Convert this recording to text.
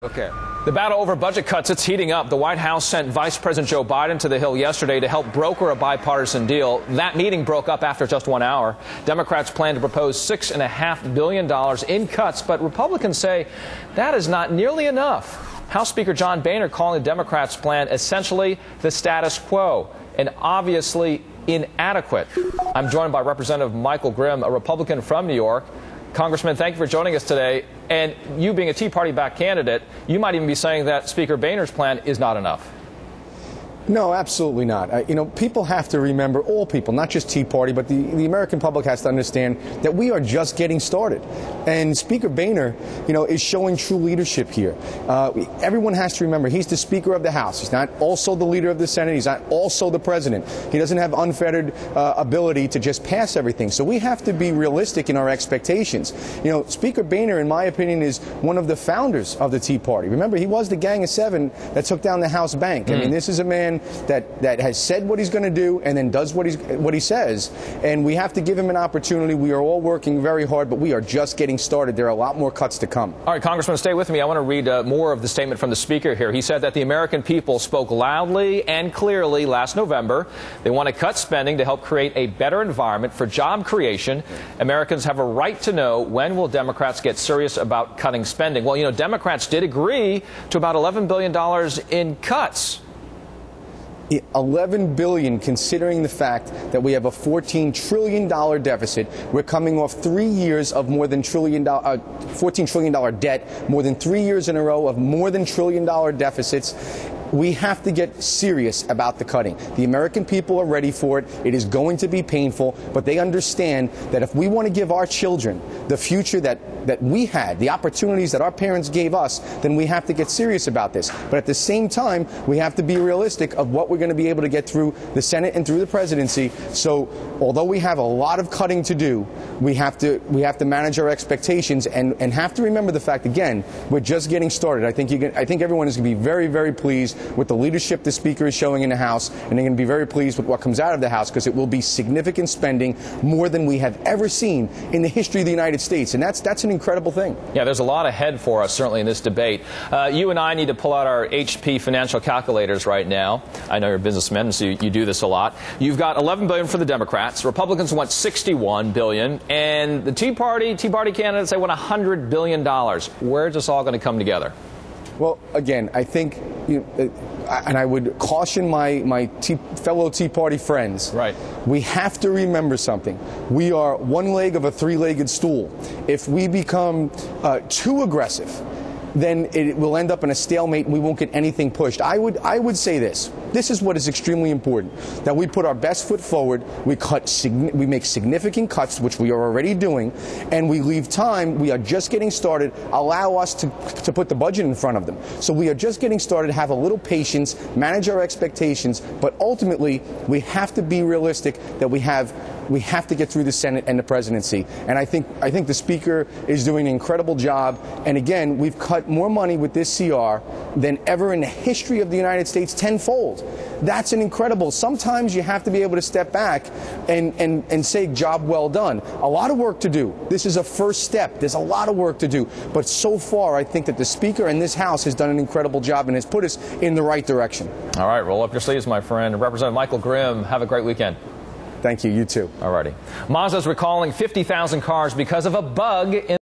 Okay. The battle over budget cuts, it's heating up. The White House sent Vice President Joe Biden to the Hill yesterday to help broker a bipartisan deal. That meeting broke up after just 1 hour. Democrats plan to propose $6.5 billion in cuts, but Republicans say that is not nearly enough. House Speaker John Boehner calling the Democrats' plan essentially the status quo and obviously inadequate. I'm joined by Representative Michael Grimm, a Republican from New York. Congressman, thank you for joining us today. And you being a Tea Party-backed candidate, you might even be saying that Speaker Boehner's plan is not enough. No, absolutely not. People have to remember, all people, not just Tea Party, but the American public has to understand that we are just getting started. And Speaker Boehner, is showing true leadership here. Everyone has to remember he's the Speaker of the House. He's not also the leader of the Senate. He's not also the President. He doesn't have unfettered ability to just pass everything. So we have to be realistic in our expectations. Speaker Boehner, in my opinion, is one of the founders of the Tea Party. Remember, he was the Gang of Seven that took down the House Bank. I mean, this is a man that has said what he's going to do and then does what he says, and we have to give him an opportunity. We are all working very hard, but we are just getting started. There are a lot more cuts to come. All right, Congressman, stay with me. I want to read more of the statement from the Speaker here. He said that the American people spoke loudly and clearly last November. They want to cut spending to help create a better environment for job creation. Americans have a right to know, when will Democrats get serious about cutting spending? Well, Democrats did agree to about $11 billion in cuts. $11 billion, considering the fact that we have a $14 trillion deficit. We're coming off 3 years of more than $14 trillion debt, more than 3 years in a row of more than $1 trillion deficits. We have to get serious about the cutting. The American people are ready for it. It is going to be painful, but they understand that if we want to give our children the future that we had, the opportunities that our parents gave us, then we have to get serious about this. But at the same time, we have to be realistic of what we're going to be able to get through the Senate and through the presidency. So although we have a lot of cutting to do, we have to manage our expectations and have to remember the fact, again, we're just getting started. I think everyone is going to be very, very pleased with the leadership the Speaker is showing in the House, and they're going to be very pleased with what comes out of the House, because it will be significant spending, more than we have ever seen in the history of the United States, and that's an incredible thing. Yeah, there's a lot ahead for us, certainly, in this debate. You and I need to pull out our HP financial calculators right now. I know you're businessmen, so you do this a lot. You've got $11 billion for the Democrats. Republicans want $61 billion, and the Tea Party candidates, they want $100 billion. Where's this all going to come together? Well, again, I think, and I would caution my fellow Tea Party friends. Right. We have to remember something. We are one leg of a three-legged stool. If we become too aggressive, then it will end up in a stalemate and we won't get anything pushed. I would say this. This is what is extremely important, that we put our best foot forward, we make significant cuts, which we are already doing, and we leave time. We are just getting started. Allow us to put the budget in front of them. So we are just getting started, have a little patience, manage our expectations, but ultimately we have to be realistic that we have to get through the Senate and the presidency. And I think the Speaker is doing an incredible job. And again, we've cut more money with this CR than ever in the history of the United States, tenfold. That's an incredible. Sometimes you have to be able to step back and say, job well done. A lot of work to do. This is a first step. There's a lot of work to do. But so far, I think that the Speaker and this House has done an incredible job and has put us in the right direction. All right, roll up your sleeves, my friend. Representative Michael Grimm, have a great weekend. Thank you. You too. All righty. Mazda's recalling 50,000 cars because of a bug in